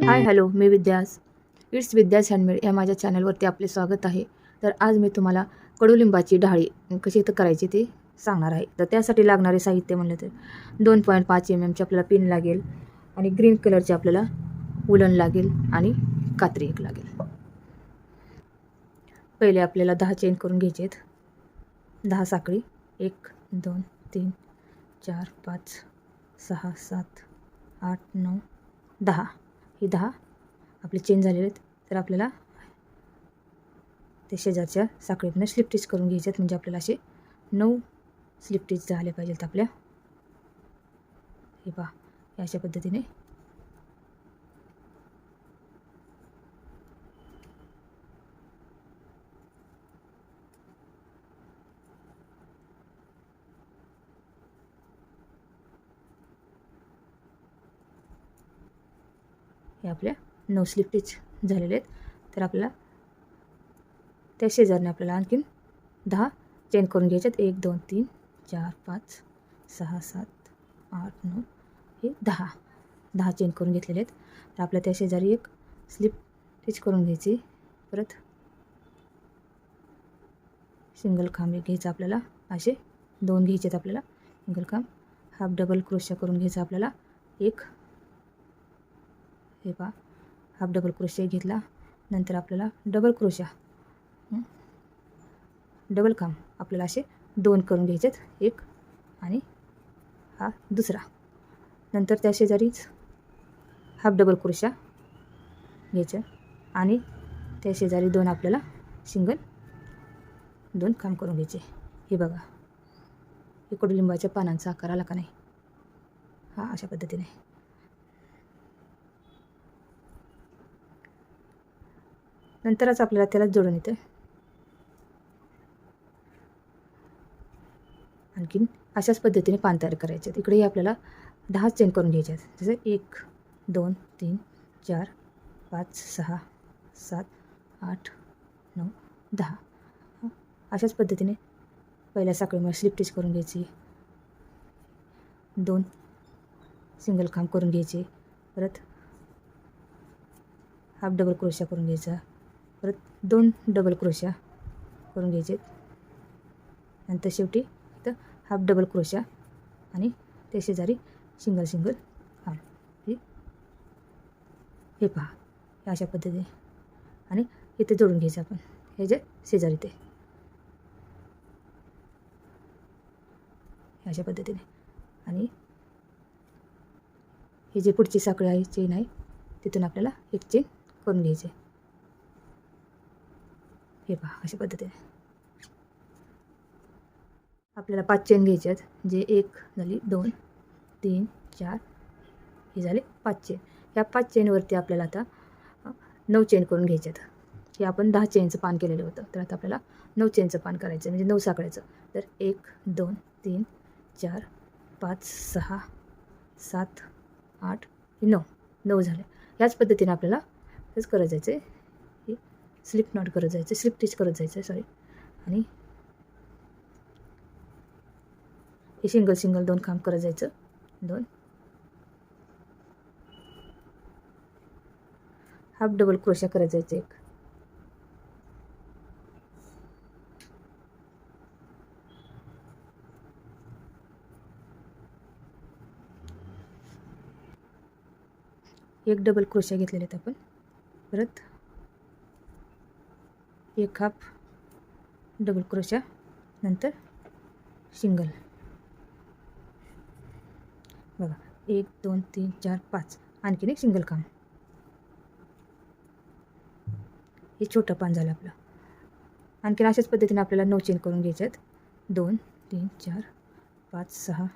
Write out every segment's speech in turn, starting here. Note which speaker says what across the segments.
Speaker 1: Hi hello me विद्यास it's विद्यास handmade या माझ्या चॅनलवरती आपले स्वागत आहे. तर आज मी तुम्हाला कडुलिंबाची ढाळी कशी तर करायची ते सांगणार आहे. तर त्यासाठी लागणारे साहित्य म्हणलं तर 2.5 mm आपल्याला पिन लागेल आणि ग्रीन कलरचे आपल्याला वुलन लागेल आणि कात्री एक लागेल. पहिले आपल्याला 10 चेन करून घ्यायचे आहेत. 10 साखळी 1 2 3 4 5 6 7 8 9 10 ही 10 आपले चेन झालेले आहेत. तर आपल्याला ते शेजारच्या साखळीतनं स्लिप स्टिच करून घ्यायचे आहेत. म्हणजे आपल्याला असे 9 स्लिप स्टिच झाले पाहिजेत आपल्या. हे पहा अशा पद्धतीने हे आपल्या 9 स्लिप स्टिच झालेले आहेत. तर आपल्याला त्या शेजारने आपल्याला आणखीन 10 चेन करून घ्यायचे आहेत. 1 2 3 4 5 6 7 8 9 हे 10 चेन करून घेतलेले आहेत. तर आपल्या त्या शेजारी एक स्लिप स्टिच करून घ्यायची. परत सिंगल खांब घ्यायचा आपल्याला. असे 2 घ्यायचे आहेत आपल्याला सिंगल खांब. हाफ डबल क्रोशा करून घ्यायचा आपल्याला एक. हे पहा हाफ डबल क्रोशा घेतला. नंतर आपल्याला डबल क्रोशा डबल खांब आपल्याला असे 2 करून घ्यायचे आहेत. एक आणि हा दुसरा. नंतर त्या शेजारीच हाफ डबल क्रोशा घ्यायचं आणि त्या शेजारी 2 आपल्याला सिंगल 2 खांब करून घ्यायचे. हे बघा हे कडुलिंबाच्या पानांचा आकार आला का नाही. हा अशा पद्धतीने. नंतरच आपल्याला त्याला जोडून येतं. आणखीन अशाच पद्धतीने पान तयार करायचे आहेत. इकडेही आपल्याला 10 चेन करून घ्यायचे आहेत. जसं 1 2 3 4 5 6 7 8 9 10 अशाच पद्धतीने पहिल्या साखळीमध्ये स्लिप स्टिच करून घ्यायची. 2 सिंगल खांब करून घ्यायचे. परत हाफ डबल क्रोशा करून घ्यायचा. परत 2 डबल क्रोशा करून घ्यायचे. नंतर शेवटी इथं हाफ डबल क्रोशा आणि त्या शेजारी सिंगल खांब. हे पहा हे अशा पद्धतीने आणि इथे जोडून घ्यायचं आपण. हे जे शेजारी ते अशा पद्धतीने. आणि ही जी पुढची साखळी आहे चेन आहे तिथून आपल्याला एक चेन करून घ्यायचे. हे पहा अशा पद्धतीने आपल्याला 5 चेन घ्यायचे आहेत. जे 1 झाली 2 3 4 हे झाले 5 चेन. ह्या 5 चेनवरती आपल्याला आता 9 चेन करून घ्यायचे आहेत. हे आपण 10 चेनचं पान केलेलं होतं. तर आता आपल्याला 9 चेनचं पान करायचं म्हणजे 9 साखळ्याचं. तर 1 2 3 4 5 6 7 8 9 झाले. ह्याच पद्धतीने आपल्याला हेच करत जायचं आहे. हे स्लिप नॉट करत जायचं, स्लिप स्टिच करत जायचं सॉरी. आणि हे सिंगल 2 खांब करत जायचं. 2 हाफ डबल क्रोशा करत जायचं. एक डबल क्रोशा घेतलेले आहेत आपण. परत एक हाफ डबल क्रोशा नंतर सिंगल. बघा 1 2 3 4 5 आणखीन एक सिंगल खांब. हे छोटं पान झालं आपलं. आणखीन अशाच पद्धतीने आपल्याला 9 चेन करून घ्यायचे आहेत. 2 3 4 5 6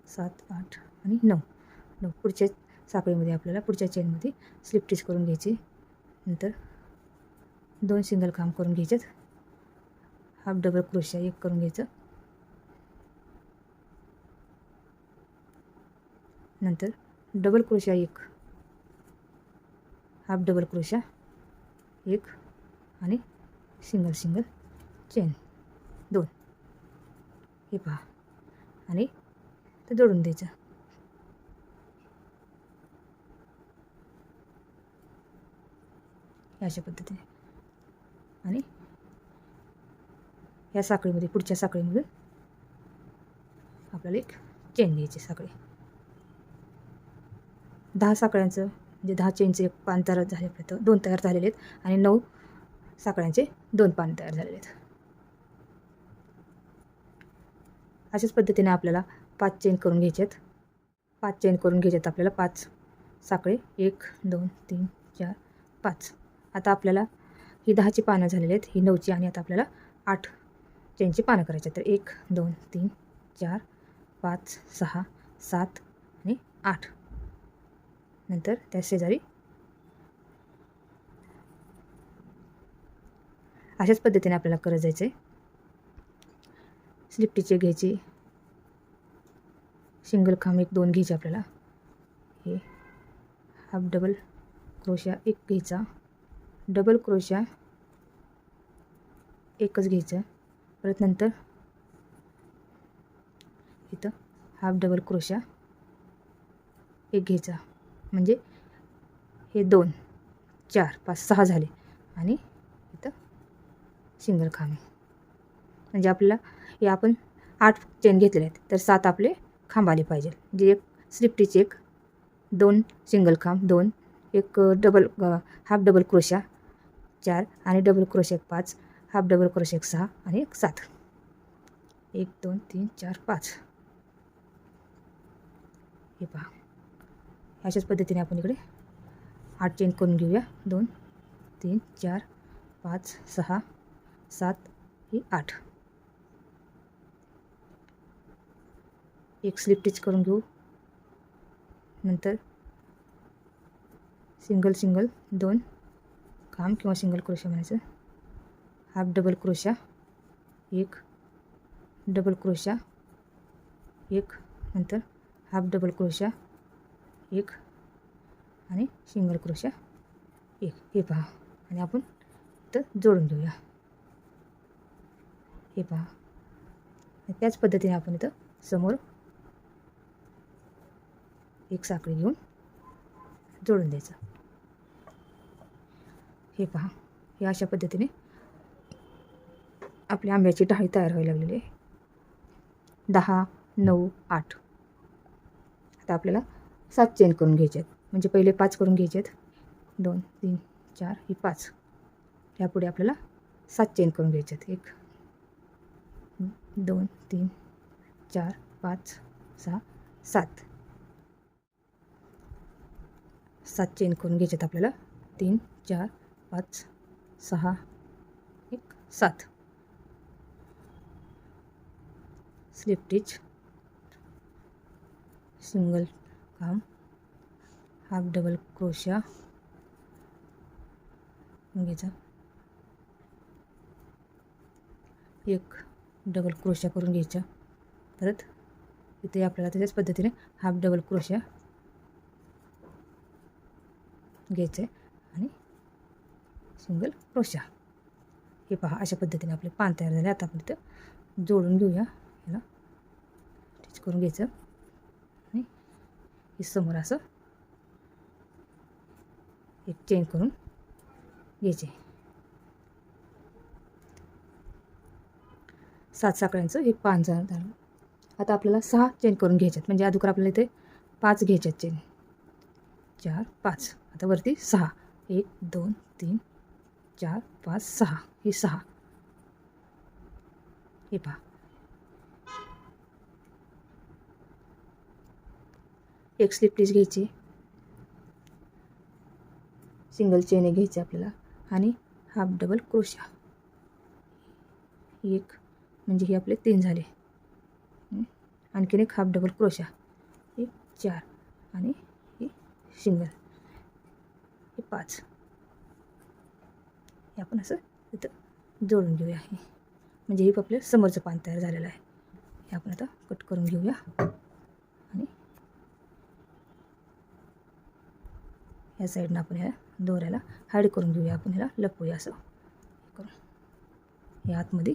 Speaker 1: 7 8 आणि 9 पुढच्या साखळीमध्ये आपल्याला पुढच्या चेनमध्ये स्लिप स्टिच करून घ्यायची. नंतर 2 सिंगल खांब करून घ्यायचे. हाफ डबल क्रोशा एक करून घ्यायचं. नंतर डबल क्रोशा एक, हाफ डबल क्रोशा एक आणि सिंगल चेन 2. हे पहा आणि ते जोडून द्यायचं. अशा पद्धतीने. आणि या साखळीमध्ये पुढच्या साखळीमधून आपल्याला एक चेन घ्यायची साखळी. 10 साखळ्यांचं म्हणजे 10 चेनचे एक पान तयार झाले आपल्या 2 तयार झालेले आहेत आणि 9 साखळ्यांचे 2 पान तयार झालेले आहेत. अशाच पद्धतीने आपल्याला 5 चेन करून घ्यायचे आहेत. 5 चेन करून घ्यायचे आहेत आपल्याला. 5 साखळे 1 2 3 4 5. आता आपल्याला ही 10ची पानं झालेली आहेत, ही 9ची आणि आता आपल्याला 8 चेनची पानं करायची आहेत. तर 1 2 3 4 5 6 7 आणि 8. नंतर त्या शेजारी अशाच पद्धतीने आपल्याला करत जायचं आहे. स्लिप टिचे घ्यायची, सिंगल खांब 1 2 घ्यायचे आपल्याला. हे हाफ डबल क्रोशा 1 घ्यायचा, डबल क्रोशा 1च घ्यायचा. परत नंतर इथं हाफ डबल क्रोशा 1 घ्यायचा. म्हणजे हे 2 4 5 6 झाले आणि इथं सिंगल खांब. म्हणजे आपल्याला हे आपण 8 चेन घेतलेले आहेत, तर 7 आपले खांब आले पाहिजे. जे एक स्लिप टिच 1 2 सिंगल खांब 2 एक डबल हाफ डबल क्रोशा 4 आणि double crochet 5 half double crochet 6 आणि एक 7. 1 2 3 4 5. हे पहा, अशाच पद्धतीने आपण इकडे 8 चेन करून घेऊया. 2 3 4 5 6 7 ही 8. एक स्लिप टिच करून घेऊ. नंतर सिंगल 2 खांब किंवा सिंगल क्रोशा म्हणायचं. Half double crochet 1 double crochet 1 नंतर हाफ डबल क्रोशा 1 आणि सिंगल क्रोशा 1. हे पहा, आणि आपण इथं जोडून घेऊया. हे पहा, त्याच पद्धतीने आपण इथं समोर एक साखळी घेऊन जोडून द्यायचं. हे पहा, हे अशा पद्धतीने आपल्या आंब्याची डाळी तयार व्हायला लागलेली आहे. 10 9 8. आता आपल्याला 7 चेन करून घ्यायचे आहेत. म्हणजे पहिले 5 करून घ्यायचे आहेत. 2 3 4 ही 5. त्यापुढे आपल्याला 7 चेन करून घ्यायचे आहेत. 1 2 3 4 5 6 7. 7 चेन करून घ्यायचे आहेत आपल्याला. 3 4 5 6 1 7. स्लिप टिच सिंगल खांब हाफ डबल क्रोशा घ्यायचा. 1 डबल क्रोशा करून घ्यायचा. परत इथे आपल्याला त्याच्याच पद्धतीने हाफ डबल क्रोशा घ्यायचं आहे आणि सिंगल क्रोशा. हे पहा, अशा पद्धतीने आपले पान तयार झाले. आता आपण इथं जोडून घेऊया. याला टिच करून घ्यायचं आणि हे समोर असं एक चेन करून घ्यायचे. 7 साखळ्यांचं हे पान झालं. आता आपल्याला 6 चेन करून घ्यायच्यात. म्हणजे अगोदर आपल्याला इथे 5 घ्यायच्यात चेन. 4 5. आता वरती 6 1 2 3 4 5 6 ही 6. हे पहा, एक स्लिप टिच घ्यायची, सिंगल चेन घ्यायची आपल्याला आणि हाफ डबल क्रोशा 1 म्हणजे हे आपले 3 झाले. आणखीन एक हाफ डबल क्रोशा 1 4 आणि हे सिंगल हे 5. हे आपण असं इथं जोडून घेऊया. हे म्हणजे हे आपल्या समोरचं पान तयार झालेलं आहे. हे आपण आता कट करून घेऊया आणि या साईडनं आपण ह्या दोऱ्याला हाईड करून घेऊया. आपण ह्याला लपवूया असं करून. हे आतमध्ये